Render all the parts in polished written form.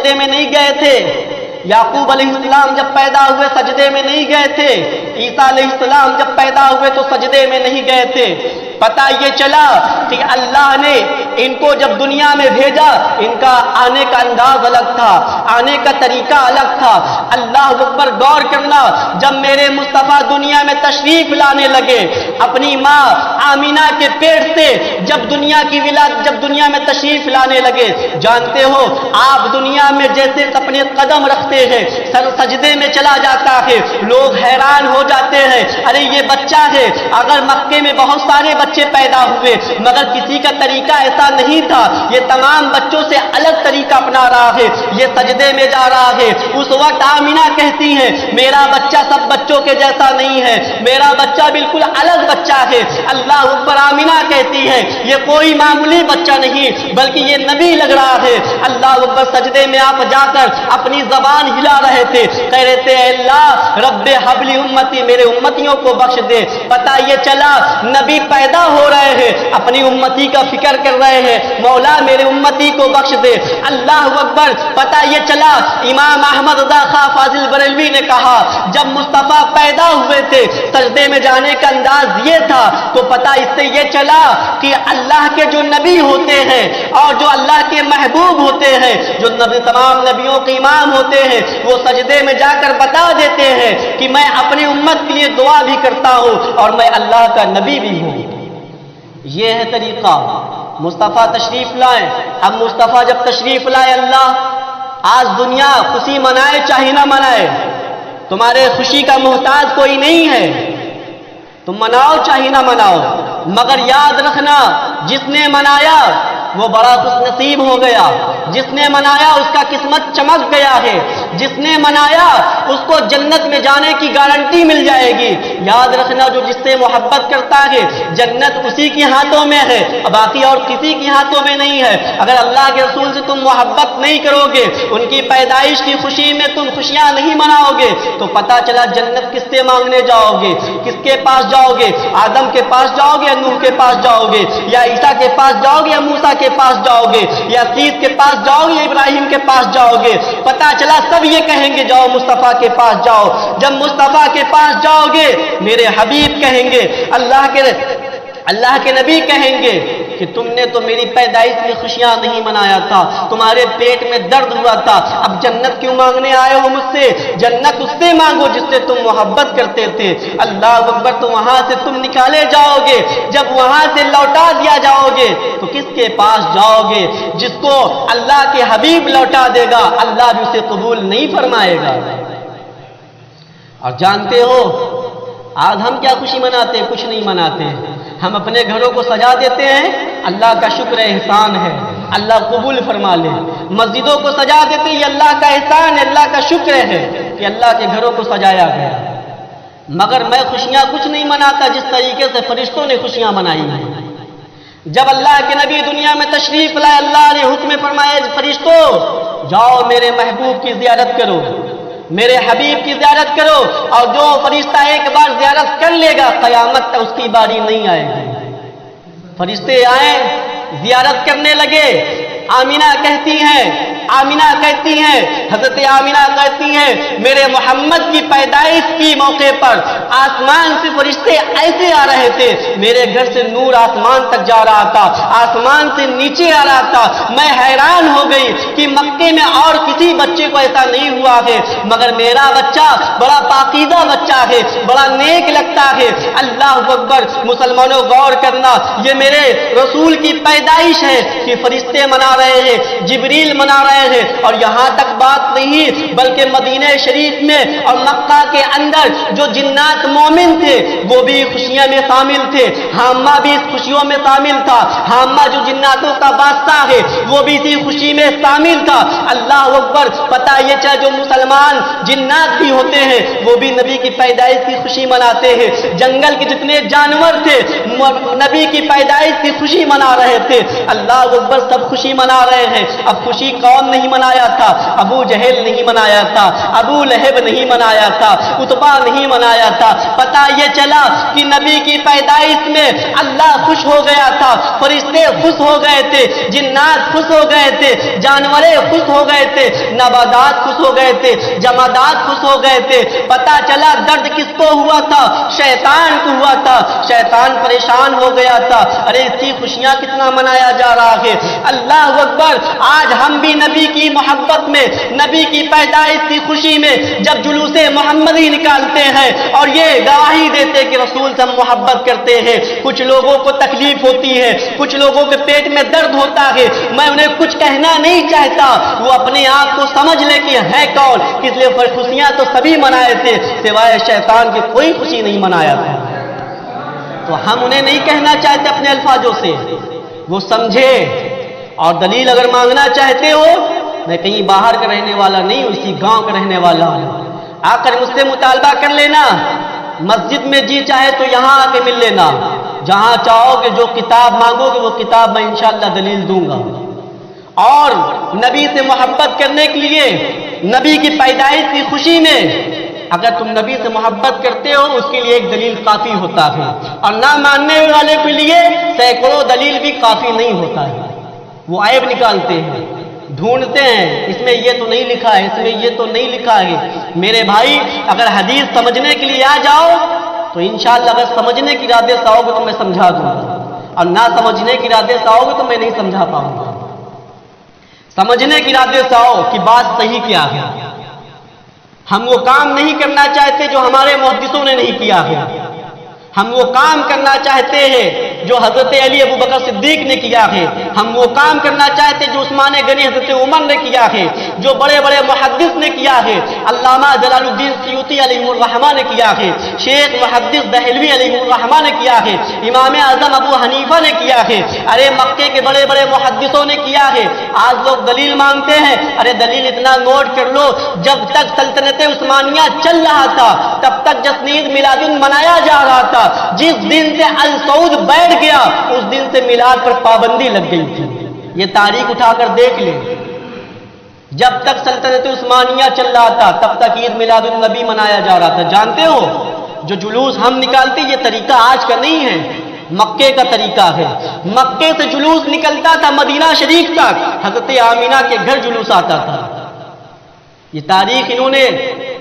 سجدے میں نہیں گئے تھے؟ یعقوب علیہ السلام جب پیدا ہوئے سجدے میں نہیں گئے تھے؟ عیسیٰ علیہ السلام جب پیدا ہوئے تو سجدے میں نہیں گئے تھے؟ پتہ یہ چلا کہ اللہ نے ان کو جب دنیا میں بھیجا ان کا آنے کا انداز الگ تھا، آنے کا طریقہ الگ تھا۔ اللہ اکبر، غور کرنا، جب میرے مصطفیٰ دنیا میں تشریف لانے لگے اپنی ماں آمینہ کے پیٹ سے جب دنیا میں تشریف لانے لگے، جانتے ہو آپ دنیا میں جیسے اپنے قدم رکھتے ہیں سر سجدے میں چلا جاتا ہے، لوگ حیران ہو جاتے ہیں، ارے یہ بچہ ہے۔ اگر مکے میں بہت سارے بچے پیدا ہوئے مگر کسی کا طریقہ ایسا نہیں تھا، یہ تمام بچوں سے الگ طریقہ اپنا رہا ہے، یہ سجدے میں جا رہا ہے۔ اس وقت آمینہ کہتی ہے میرا بچہ سب بچوں کے جیسا نہیں ہے، میرا بچہ بالکل الگ بچہ ہے۔ اللہ اکبر، آمینہ کہتی ہے یہ کوئی معمولی بچہ نہیں بلکہ یہ نبی لگ رہا ہے۔ اللہ اکبر، سجدے میں آپ جا کر اپنی زبان ہلا رہے تھے، کہہ رہے تھے اے اللہ رب حبلی امتی، میرے امتیوں کو بخش دے۔ پتہ یہ چلا نبی پیدا ہو رہے ہیں، اپنی امتی کا فکر کر رہے ہیں، مولا میرے امتی کو بخش دے۔ اللہ اکبر، پتہ یہ چلا امام احمد رضا خان فاضل بریلوی نے کہا جب مصطفیٰ پیدا ہوئے تھے سجدے میں جانے کا انداز یہ تھا، تو پتہ اس سے یہ چلا کہ اللہ کے جو نبی ہوتے ہیں اور جو اللہ کے محبوب ہوتے ہیں، جو تمام نبیوں کے امام ہوتے ہیں، وہ سجدے میں جا کر بتا دیتے ہیں کہ میں اپنی امت کے لیے دعا بھی کرتا ہوں اور میں اللہ کا نبی بھی ہوں۔ یہ ہے طریقہ۔ مصطفیٰ تشریف لائے، اب مصطفیٰ جب تشریف لائے اللہ، آج دنیا خوشی منائے چاہے نہ منائے، تمہارے خوشی کا محتاج کوئی نہیں ہے، تم مناؤ چاہے نہ مناؤ، مگر یاد رکھنا جس نے منایا وہ بڑا خوش نصیب ہو گیا، جس نے منایا اس کا قسمت چمک گیا ہے، جس نے منایا اس کو جنت میں جانے کی گارنٹی مل جائے گی۔ یاد رکھنا جو جس سے محبت کرتا ہے جنت اسی کے ہاتھوں میں ہے، باقی اور کسی کے ہاتھوں میں نہیں ہے۔ اگر اللہ کے رسول سے تم محبت نہیں کرو گے، ان کی پیدائش کی خوشی میں تم خوشیاں نہیں مناؤ گے، تو پتہ چلا جنت کس سے مانگنے جاؤ گے، کس کے پاس جاؤ گے؟ آدم کے پاس جاؤ گے یا نوح کے پاس جاؤ گے، یا عیسیٰ کے پاس جاؤ گے یا موسیٰ کے پاس جاؤ گے، یا سیس کے پاس جاؤ گے یا ابراہیم کے پاس جاؤ گے؟ پتہ چلا سب یہ کہیں گے جاؤ مصطفیٰ کے پاس جاؤ۔ جب مصطفیٰ کے پاس جاؤ گے میرے حبیب کہیں گے، اللہ کے نبی کہیں گے کہ تم نے تو میری پیدائش کی خوشیاں نہیں منایا تھا، تمہارے پیٹ میں درد ہوا تھا، اب جنت کیوں مانگنے آئے ہو مجھ سے؟ جنت اس سے مانگو جس سے تم محبت کرتے تھے۔ اللہ اکبر، تو وہاں سے تم نکالے جاؤ گے، جب وہاں سے لوٹا دیا جاؤ گے تو کس کے پاس جاؤ گے؟ جس کو اللہ کے حبیب لوٹا دے گا اللہ بھی اسے قبول نہیں فرمائے گا۔ اور جانتے ہو آج ہم کیا خوشی مناتے ہیں؟ کچھ نہیں مناتے ہیں۔ ہم اپنے گھروں کو سجا دیتے ہیں، اللہ کا شکر احسان ہے، اللہ قبول فرما لے۔ مسجدوں کو سجا دیتے ہیں، یہ اللہ کا احسان ہے، اللہ کا شکر ہے کہ اللہ کے گھروں کو سجایا گیا۔ مگر میں خوشیاں کچھ نہیں مناتا جس طریقے سے فرشتوں نے خوشیاں منائی ہیں۔ جب اللہ کے نبی دنیا میں تشریف لائے اللہ نے حکم فرمایا فرشتوں جاؤ میرے محبوب کی زیارت کرو، میرے حبیب کی زیارت کرو، اور جو فرشتہ ایک بار زیارت کر لے گا قیامت تک اس کی باری نہیں آئے گی۔ فرشتے آئے، زیارت کرنے لگے۔ آمینہ کہتی ہیں حضرت آمینہ کہتی ہیں میرے محمد کی پیدائش کی موقع پر آسمان سے فرشتے ایسے آ رہے تھے، میرے گھر سے نور آسمان تک جا رہا تھا، آسمان سے نیچے آ رہا تھا۔ میں حیران ہو گئی کہ مکے میں اور کسی بچے کو ایسا نہیں ہوا ہے، مگر میرا بچہ بڑا پاکیزہ بچہ ہے، بڑا نیک لگتا ہے۔ اللہ اکبر، مسلمانوں غور کرنا، یہ میرے رسول کی پیدائش ہے کہ فرشتے منا رہے ہیں، جبریل منا رہے ہیں۔ اور یہاں تک بات نہیں بلکہ مدینہ شریف میں اور مکہ کے اندر جو جنات مومن تھے وہ بھی خوشیاں میں شامل تھے، حامہ بھی اس خوشیوں میں شامل تھا، حامہ جو جناتوں کا بادشاہ ہے وہ بھی اسی خوشی میں شامل تھا۔ اللہ اکبر، پتہ یہ چلا جو مسلمان جنات بھی ہوتے ہیں وہ بھی نبی کی پیدائش کی خوشی مناتے ہیں۔ جنگل کے جتنے جانور تھے نبی کی پیدائش کی خوشی منا رہے تھے۔ اللہ اکبر، سب خوشی منا رہے ہیں۔ اب خوشی کون نہیں منایا تھا؟ ابو جہل نہیں منایا تھا، ابو لہب نہیں منایا تھا، اتبا نہیں منایا تھا۔ پتہ یہ چلا کہ نبی کی پیدائش میں اللہ خوش ہو گیا تھا، فرشتے خوش ہو گئے تھے، جنات خوش ہو گئے تھے، جانورے خوش ہو گئے تھے، نباتات خوش ہو گئے تھے، جمادات خوش ہو گئے تھے۔ پتہ چلا درد کس کو ہوا تھا؟ شیطان کو ہوا تھا، شیطان پریشان ہو گیا تھا، ارے اس کی خوشیاں کتنا منایا جا رہا ہے۔ اللہ اکبر! آج ہم بھی نبی کی محبت میں، نبی کی پیدائش کی خوشی میں جب جلوس محمدی نکالتے ہیں اور یہ گواہی دیتے کہ رسول سے ہم محبت کرتے ہیں، کچھ لوگوں کو تکلیف ہوتی ہے، کچھ لوگوں کے پیٹ میں درد ہوتا ہے، میں انہیں کچھ کہنا نہیں چاہتا، وہ اپنے آپ کو سمجھ لے کہ ہے کون، اس لیے خوشیاں تو سبھی منائے تھے، سوائے شیطان کی کوئی خوشی نہیں منایا تھا۔ تو ہم انہیں نہیں کہنا چاہتے اپنے الفاظوں سے، وہ سمجھے۔ اور دلیل اگر مانگنا چاہتے ہو، میں کہیں باہر کا رہنے والا نہیں ہوں، اسی گاؤں کا رہنے والا ہوں، آ کر مجھ سے مطالبہ کر لینا، مسجد میں جی چاہے تو یہاں آ کے مل لینا، جہاں چاہو کہ جو کتاب مانگو گے وہ کتاب میں انشاءاللہ دلیل دوں گا۔ اور نبی سے محبت کرنے کے لیے، نبی کی پیدائش کی خوشی میں اگر تم نبی سے محبت کرتے ہو اس کے لیے ایک دلیل کافی ہوتا ہے، اور نہ ماننے والے کے لیے سینکڑوں دلیل بھی کافی نہیں ہوتا ہے۔ وہ عیب نکالتے ہیں، ڈھونڈتے ہیں، اس میں یہ تو نہیں لکھا ہے، اس میں یہ تو نہیں لکھا ہے۔ میرے بھائی اگر حدیث سمجھنے کے لیے آ جاؤ تو انشاءاللہ اگر سمجھنے کی ارادے سے آؤ گے تو میں سمجھا دوں گا، اور نہ سمجھنے کی ارادے سے آؤ گے تو میں نہیں سمجھا پاؤں گا۔ سمجھنے کی ارادے سے آؤ کہ بات صحیح کیا ہے، ہم وہ کام نہیں کرنا چاہتے جو ہمارے محدثوں نے نہیں کیا ہے، ہم وہ کام کرنا چاہتے ہیں جو حضرت علی ابو بکر صدیق نے کیا ہے، ہم وہ کام کرنا چاہتے جو عثمان غنی حضرت عمر نے کیا ہے، جو بڑے بڑے محدث نے کیا ہے، علامہ جلال الدین سیوطی علیہ الرحمہ نے کیا ہے، شیخ محدث دہلوی علیہ الرحمہ نے کیا ہے، امام اعظم ابو حنیفہ نے کیا ہے، ارے مکے کے بڑے بڑے محدثوں نے کیا ہے۔ آج لوگ دلیل مانگتے ہیں، ارے دلیل اتنا نوٹ کر لو، جب تک سلطنت عثمانیہ چل رہا تھا تب تک جشن عید میلاد منایا جا رہا تھا، جس دن سے السعود بیٹھ گیا اس دن سے میلاد پر پابندی لگ گئی تھی۔ یہ تاریخ اٹھا کر دیکھ لیں، جب تک سلطنت عثمانیہ چل رہا تھا تب تک عید میلاد النبی منایا جا رہا تھا۔ جانتے ہو جو جلوس ہم نکالتے یہ طریقہ آج کا نہیں ہے، مکے کا طریقہ ہے۔ مکے سے جلوس نکلتا تھا مدینہ شریف تک، حضرت آمینہ کے گھر جلوس آتا تھا۔ یہ تاریخ انہوں نے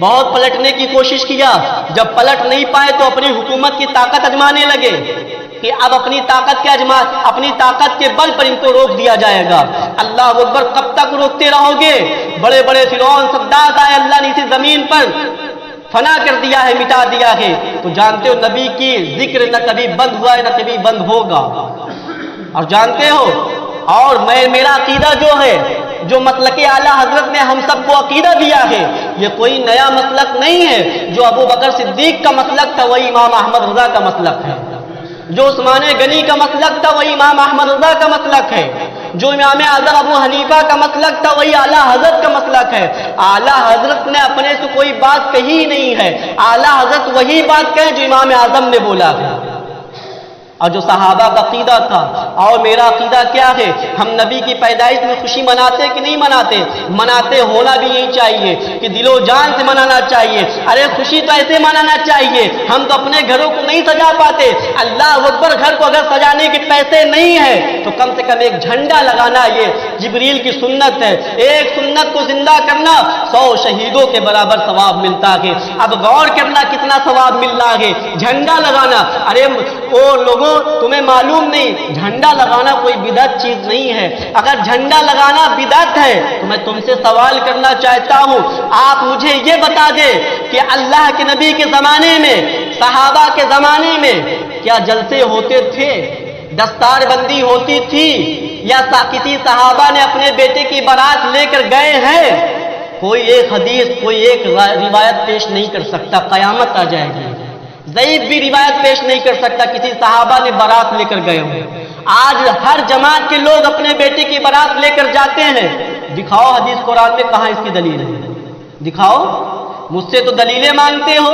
بہت پلٹنے کی کوشش کیا، جب پلٹ نہیں پائے تو اپنی حکومت کی طاقت آزمانے لگے کہ اب اپنی طاقت کے بل پر ان کو روک دیا جائے گا۔ اللہ اکبر! کب تک روکتے رہو گے؟ بڑے بڑے فرعون سداد آئے، اللہ نے اسی زمین پر فنا کر دیا ہے، مٹا دیا ہے۔ تو جانتے ہو نبی کی ذکر نہ کبھی بند ہوا ہے نہ کبھی بند ہوگا۔ اور جانتے ہو، اور میرا عقیدہ جو ہے، جو مسلک اعلیٰ حضرت نے ہم سب کو عقیدہ دیا ہے، یہ کوئی نیا مسلک نہیں ہے۔ جو ابو بکر صدیق کا مسلک تھا وہی امام احمد رضا کا مسلک ہے، جو عثمان غنی کا مسلک تھا وہی امام احمد رضا کا مسلک ہے، جو امام اعظم ابو حنیفہ کا مسلک تھا وہی اعلیٰ حضرت کا مسلک ہے۔ اعلیٰ حضرت نے اپنے سے کوئی بات کہی نہیں ہے، اعلیٰ حضرت وہی بات کہیں جو امام اعظم نے بولا ہے، اور جو صحابہ کا عقیدہ تھا۔ اور میرا عقیدہ کیا ہے؟ ہم نبی کی پیدائش میں خوشی مناتے کہ نہیں مناتے؟ مناتے ہونا بھی یہی چاہیے کہ دل و جان سے منانا چاہیے۔ ارے خوشی تو ایسے منانا چاہیے، ہم تو اپنے گھروں کو نہیں سجا پاتے، اللہ اکبر! گھر کو اگر سجانے کے پیسے نہیں ہیں تو کم سے کم ایک جھنڈا لگانا، یہ جبریل کی سنت ہے، ایک سنت کو زندہ کرنا 100 شہیدوں کے برابر ثواب ملتا ہے۔ اب غور کرنا کتنا ثواب مل رہا ہے جھنڈا لگانا۔ ارے او لوگوں، تمہیں معلوم نہیں جھنڈا لگانا کوئی بدعت چیز نہیں ہے۔ اگر جھنڈا لگانا بدعت ہے تو میں تم سے سوال کرنا چاہتا ہوں، آپ مجھے یہ بتا دیں کہ اللہ کے نبی کے زمانے میں، صحابہ کے زمانے میں کیا جلسے ہوتے تھے، دستار بندی ہوتی تھی، یا کسی صحابہ نے اپنے بیٹے کی بارات لے کر گئے ہیں؟ کوئی ایک حدیث، کوئی ایک روایت پیش نہیں کر سکتا، قیامت آ جائے گی۔ ضعیف بھی روایت پیش نہیں کر سکتا کسی صحابہ نے بارات لے کر گئے ہوں۔ آج ہر جماعت کے لوگ اپنے بیٹے کی بارات لے کر جاتے ہیں، دکھاؤ حدیث قرآن میں کہاں اس کی دلیل ہے، دکھاؤ۔ مجھ سے تو دلیلیں مانگتے ہو،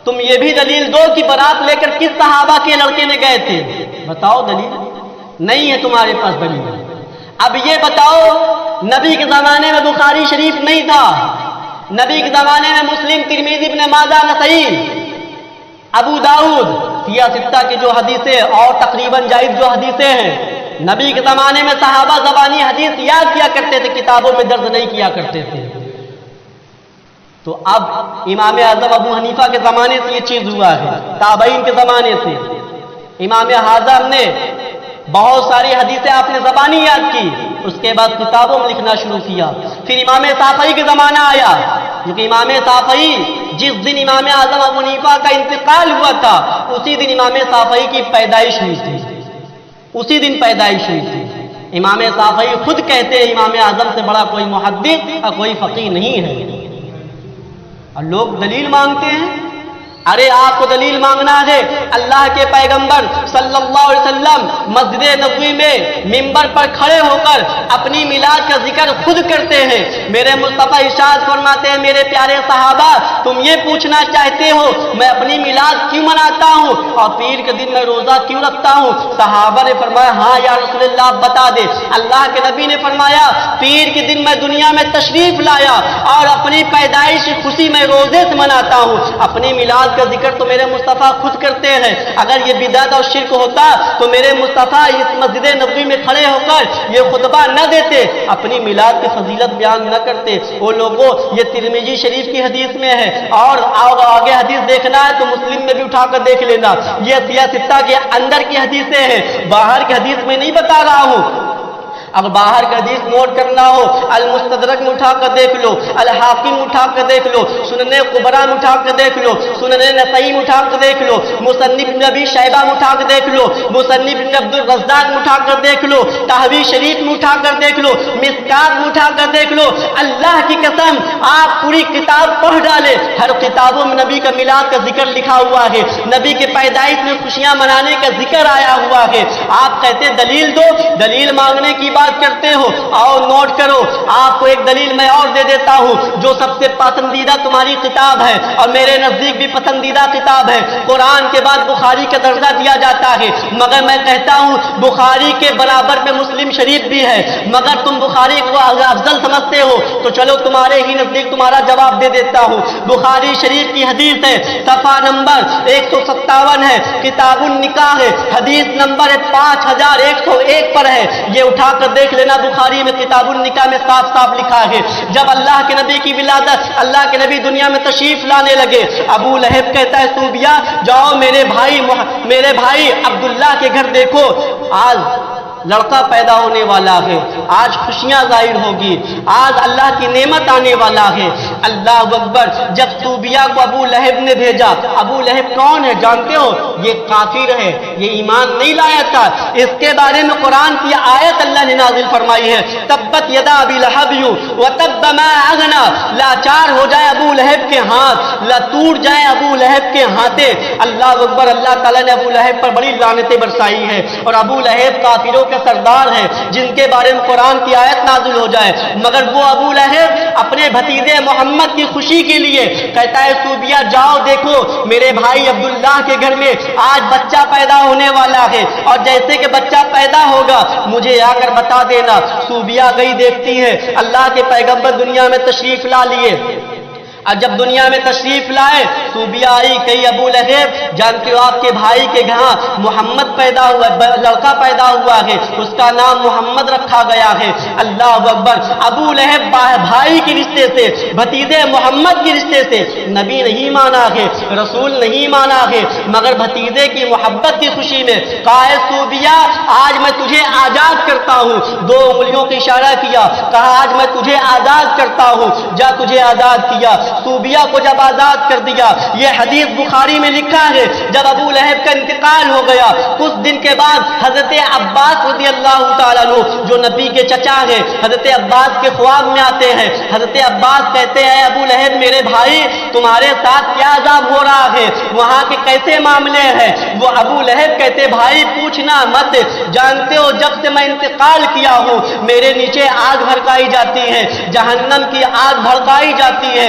تم یہ بھی دلیل دو کہ بارات لے کر کس صحابہ کے لڑکے نے گئے تھے، بتاؤ دلیل۔ نہیں ہے تمہارے پاس دلیل۔ اب یہ بتاؤ نبی کے زمانے میں بخاری شریف نہیں تھا، نبی کے زمانے میں مسلم، ترمذی، ابن ماجہ، نسائی، ابو داؤد، سیاہ ستہ کی جو حدیثیں اور تقریباً جائز جو حدیثیں ہیں، نبی کے زمانے میں صحابہ زبانی حدیث یاد کیا کرتے تھے، کتابوں میں درج نہیں کیا کرتے تھے۔ تو اب امام اعظم ابو حنیفہ کے زمانے سے یہ چیز ہوا ہے، تابعین کے زمانے سے امام اعظم نے بہت ساری حدیثیں آپ نے زبانی یاد کی، اس کے بعد کتابوں میں لکھنا شروع کیا۔ پھر امام شافعی کا زمانہ آیا، کیونکہ امام شافعی جس دن امام اعظم ابو حنیفہ کا انتقال ہوا تھا اسی دن امام شافعی کی پیدائش ہوئی تھی، اسی دن پیدائش ہوئی تھی۔ امام شافعی خود کہتے ہیں امام اعظم سے بڑا کوئی محدث اور کوئی فقیہ نہیں ہے، اور لوگ دلیل مانگتے ہیں۔ ارے آپ کو دلیل مانگنا ہے، اللہ کے پیغمبر صلی اللہ علیہ وسلم مسجد نبوی میں منبر پر کھڑے ہو کر اپنی میلاد کا ذکر خود کرتے ہیں۔ میرے مصطفیٰ ارشاد فرماتے ہیں، میرے پیارے صحابہ تم یہ پوچھنا چاہتے ہو میں اپنی میلاد کیوں مناتا ہوں اور پیر کے دن میں روزہ کیوں رکھتا ہوں؟ صحابہ نے فرمایا ہاں یا رسول اللہ بتا دے۔ اللہ کے نبی نے فرمایا پیر کے دن میں دنیا میں تشریف لایا اور اپنی پیدائش کی خوشی میں روزے سے مناتا ہوں، اپنی میلاد کا ذکر تو میرے مصطفیٰ خود کرتے ہیں۔ اگر یہ بدعت اور شرک ہوتا تو میرے مصطفیٰ اس مسجد نبوی میں کھڑے ہو کر یہ خطبہ نہ دیتے، اپنی میلاد کی فضیلت بیان نہ کرتے۔ وہ لوگوں یہ ترمذی شریف کی حدیث میں ہے، اور آگے حدیث دیکھنا ہے تو مسلم میں بھی اٹھا کر دیکھ لینا، یہ سیاہ ستہ کے اندر کی حدیثیں ہیں، باہر کی حدیث میں نہیں بتا رہا ہوں۔ اگر باہر کا حدیث نوٹ کرنا ہو المستدرک میں اٹھا کر دیکھ لو، الحاکم میں اٹھا کر دیکھ لو، سنن کبریٰ میں اٹھا کر دیکھ لو، سنن نسائی میں اٹھا کر دیکھ لو، مصنف ابن ابی شیبہ میں اٹھا کر دیکھ لو، مصنف ابن عبد الرزاق میں اٹھا کر دیکھ لو، تحویل شریف میں اٹھا کر دیکھ لو، مشکات میں اٹھا کر دیکھ لو۔ اللہ کی قسم آپ پوری کتاب پڑھ ڈالے، ہر کتابوں میں نبی کا میلاد کا ذکر لکھا ہوا ہے، نبی کے پیدائش میں خوشیاں منانے کا ذکر آیا ہوا ہے۔ آپ کہتے دلیل دو، دلیل مانگنے کی بات کرتے ہو، آؤ نوٹ کرو، آپ کو ایک دلیل میں اور دے دیتا ہوں جو سب سے پسندیدہ تمہاری کتاب ہے اور میرے نزدیک بھی پسندیدہ کتاب ہے۔ قرآن کے بعد بخاری کا درجہ دیا جاتا ہے، مگر میں کہتا ہوں بخاری کے برابر میں مسلم شریف بھی ہے، مگر تم بخاری کو افضل سمجھتے ہو تو چلو تمہارے ہی نزدیک تمہارا جواب دے دیتا ہوں۔ بخاری شریف کی حدیث ہے، صفحہ نمبر 157 ہے، کتاب النکاح ہے، حدیث نمبر 5101 پر ہے، یہ اٹھا کر دیکھ لینا، بخاری میں کتاب النکاح میں صاف صاف لکھا ہے۔ جب اللہ کے نبی کی ولادت، اللہ کے نبی دنیا میں تشریف لانے لگے، ابو لہب کہتا ہے صوبیا جاؤ میرے بھائی عبداللہ کے گھر دیکھو، آج لڑکا پیدا ہونے والا ہے، آج خوشیاں ظاہر ہوگی، آج اللہ کی نعمت آنے والا ہے۔ اللہ اکبر۔ جب صوبیا کو ابو لہب نے بھیجا، ابو لہب کون ہے جانتے ہو؟ یہ کافر ہے، یہ ایمان نہیں لایا تھا۔ اس کے بارے میں قرآن کی آیت اللہ نے نازل فرمائی ہے، تبت یدا ابی لہب وتب ما اغنی، لاچار ہو جائے ابو لہب کے ہاتھ، ٹوٹ جائے ابو لہب کے ہاتھیں۔ اللہ اکبر۔ اللہ تعالیٰ نے ابو لہب پر بڑی لعنتیں برسائی ہے، اور ابو لہب کافروں کے سردار ہیں جن کے بارے میں قرآن کی آیت نازل ہو جائے، مگر وہ ابو لہب اپنے بھتیجے محمد کی خوشی کے لیے کہتا ہے صوبیا جاؤ دیکھو میرے بھائی عبداللہ کے گھر میں آج بچہ پیدا ہونے والا ہے، اور جیسے کہ بچہ پیدا ہوگا مجھے آ کر بتا دینا۔ صوبیا گئی، دیکھتی ہے اللہ کے پیغمبر دنیا میں تشریف لا لیے، اور جب دنیا میں تشریف لائے صوبیا آئی، کئی ابو لہب جانتے ہو آپ کے بھائی کے گھاں محمد پیدا ہوا، لڑکا پیدا ہوا ہے، اس کا نام محمد رکھا گیا ہے۔ اللہ اکبر۔ ابو لہب بھائی کے رشتے سے، بھتیجے محمد کے رشتے سے نبی نہیں مانا ہے، رسول نہیں مانا ہے، مگر بھتیجے کی محبت کی خوشی میں کہا ہے صوبیا آج میں تجھے آزاد کرتا ہوں، دو انگلیوں کا اشارہ کیا، کہا آج میں تجھے آزاد کرتا ہوں، جا تجھے آزاد کیا۔ صوبیا کو جب آزاد کر دیا، یہ حدیث بخاری میں لکھا ہے، جب ابو لہب کا انتقال ہو گیا کچھ دن کے بعد حضرت عباس رضی اللہ تعالیٰ عنہ جو نبی کے چچا ہیں، حضرت عباس کے خواب میں آتے ہیں، حضرت عباس کہتے ہیں ابو لہب میرے بھائی تمہارے ساتھ کیا عذاب ہو رہا ہے، وہاں کے کیسے معاملے ہیں؟ وہ ابو لہب کہتے بھائی پوچھنا مت، جانتے ہو جب سے میں انتقال کیا ہوں میرے نیچے آگ بھڑکائی جاتی ہے، جہنم کی آگ بھڑکائی جاتی ہے،